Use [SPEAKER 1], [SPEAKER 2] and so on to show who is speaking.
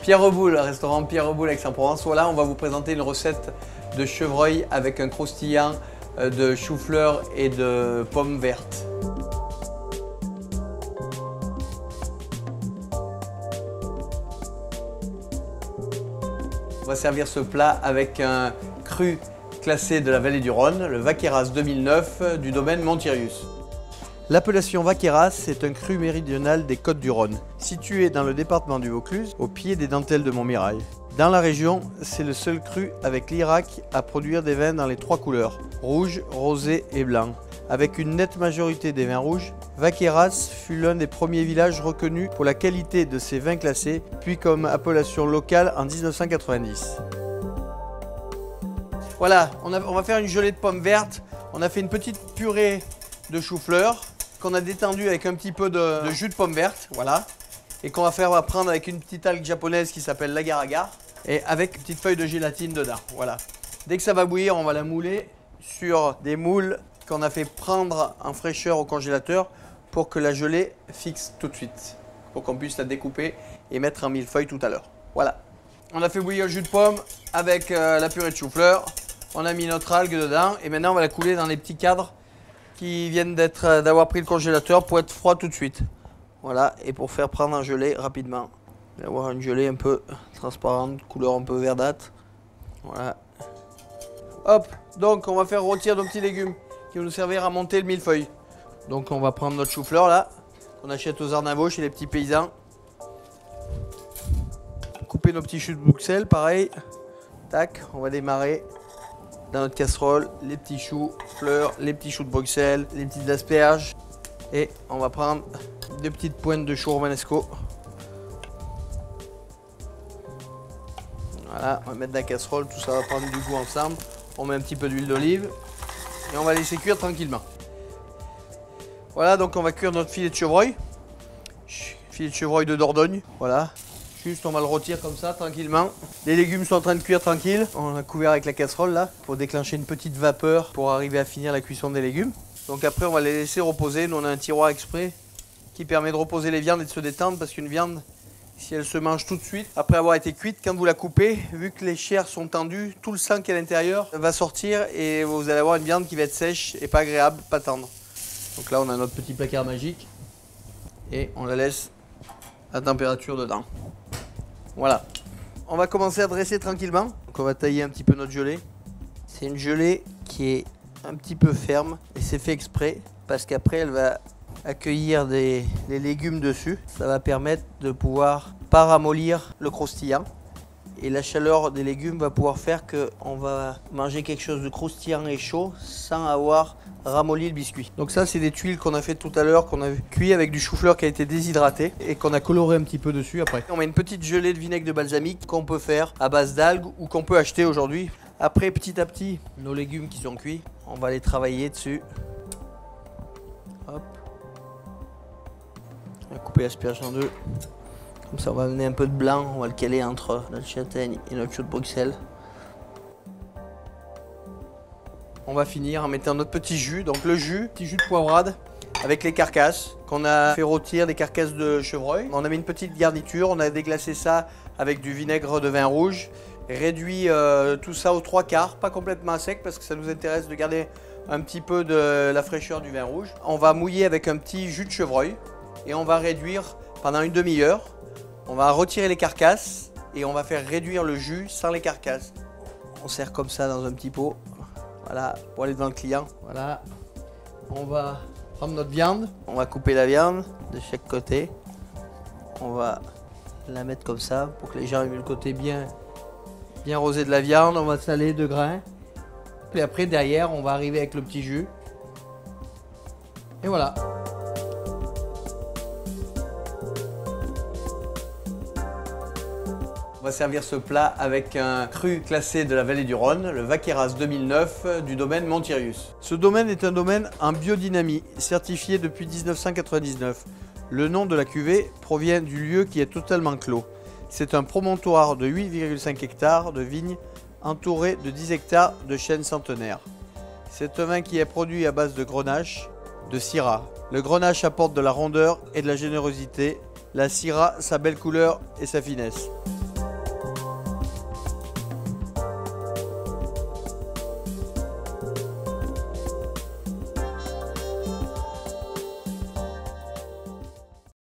[SPEAKER 1] Pierre Reboul, restaurant Pierre Reboul Aix-en-Provence. Voilà, on va vous présenter une recette de chevreuil avec un croustillant de chou-fleur et de pommes vertes. On va servir ce plat avec un cru classé de la vallée du Rhône, le Vaqueyras 2009 du domaine Montirius. L'appellation Vaqueyras est un cru méridional des Côtes du Rhône, situé dans le département du Vaucluse, au pied des dentelles de Montmirail. Dans la région, c'est le seul cru avec l'Irak à produire des vins dans les trois couleurs, rouge, rosé et blanc. Avec une nette majorité des vins rouges, Vaqueyras fut l'un des premiers villages reconnus pour la qualité de ses vins classés, puis comme appellation locale en 1990. Voilà, on va faire une gelée de pommes vertes. On a fait une petite purée de chou-fleur qu'on a détendue avec un petit peu de jus de pommes vertes, voilà, et qu'on va prendre avec une petite algue japonaise qui s'appelle l'agar-agar et avec une petite feuille de gélatine dedans, voilà. Dès que ça va bouillir, on va la mouler sur des moules qu'on a fait prendre en fraîcheur au congélateur pour que la gelée fixe tout de suite, pour qu'on puisse la découper et mettre en millefeuille tout à l'heure. Voilà. On a fait bouillir le jus de pomme avec la purée de chou-fleur. On a mis notre algue dedans et maintenant on va la couler dans les petits cadres qui viennent d'avoir pris le congélateur pour être froid tout de suite. Voilà, et pour faire prendre en gelée rapidement. Avoir une gelée un peu transparente, couleur un peu verdâtre. Voilà. Hop, donc on va faire rôtir nos petits légumes qui vont nous servir à monter le millefeuille. Donc on va prendre notre chou-fleur là, qu'on achète aux Arnavaux chez les petits paysans. Couper nos petits choux de Bruxelles, pareil. Tac, on va démarrer dans notre casserole les petits choux fleurs, les petits choux de Bruxelles, les petites asperges. Et on va prendre deux petites pointes de chou romanesco. Voilà, on va mettre dans la casserole, tout ça va prendre du goût ensemble. On met un petit peu d'huile d'olive et on va laisser cuire tranquillement. Voilà, donc on va cuire notre filet de chevreuil. Filet de chevreuil de Dordogne, voilà. Juste on va le rôtir comme ça tranquillement. Les légumes sont en train de cuire tranquille. On a couvert avec la casserole là pour déclencher une petite vapeur pour arriver à finir la cuisson des légumes. Donc après on va les laisser reposer. Nous on a un tiroir exprès qui permet de reposer les viandes et de se détendre parce qu'une viande, si elle se mange tout de suite, après avoir été cuite, quand vous la coupez, vu que les chairs sont tendues, tout le sang qui est à l'intérieur va sortir et vous allez avoir une viande qui va être sèche et pas agréable, pas tendre. Donc là on a notre petit placard magique et on la laisse à température dedans. Voilà, on va commencer à dresser tranquillement. Donc on va tailler un petit peu notre gelée. C'est une gelée qui est un petit peu ferme et c'est fait exprès parce qu'après elle va accueillir les légumes dessus. Ça va permettre de pouvoir pas ramollir le croustillant et la chaleur des légumes va pouvoir faire qu'on va manger quelque chose de croustillant et chaud sans avoir ramolli le biscuit. Donc ça c'est des tuiles qu'on a fait tout à l'heure, qu'on a cuit avec du chou-fleur qui a été déshydraté et qu'on a coloré un petit peu dessus après. On met une petite gelée de vinaigre de balsamique qu'on peut faire à base d'algues ou qu'on peut acheter aujourd'hui. Après petit à petit, nos légumes qui sont cuits, on va les travailler dessus. Hop. On va couper l'asperge en deux. Comme ça on va amener un peu de blanc, on va le caler entre notre châtaigne et notre chou de Bruxelles. On va finir en mettant notre petit jus, donc le jus, petit jus de poivrade avec les carcasses qu'on a fait rôtir, des carcasses de chevreuil. On a mis une petite garniture, on a déglacé ça avec du vinaigre de vin rouge, réduit tout ça aux 3/4, pas complètement à sec parce que ça nous intéresse de garder un petit peu de la fraîcheur du vin rouge. On va mouiller avec un petit jus de chevreuil et on va réduire pendant une demi-heure. On va retirer les carcasses et on va faire réduire le jus sans les carcasses. On sert comme ça dans un petit pot. Voilà, pour aller devant le client. Voilà. On va prendre notre viande. On va couper la viande de chaque côté. On va la mettre comme ça pour que les gens aient le côté bien rosé de la viande. On va saler de grains. Puis après, derrière, on va arriver avec le petit jus. Et voilà. On va servir ce plat avec un cru classé de la vallée du Rhône, le Vaqueyras 2009 du domaine Montirius. Ce domaine est un domaine en biodynamie, certifié depuis 1999. Le nom de la cuvée provient du lieu qui est totalement clos. C'est un promontoire de 8,5 hectares de vignes entouré de 10 hectares de chênes centenaires. C'est un vin qui est produit à base de grenache, de syrah. Le grenache apporte de la rondeur et de la générosité, la syrah sa belle couleur et sa finesse.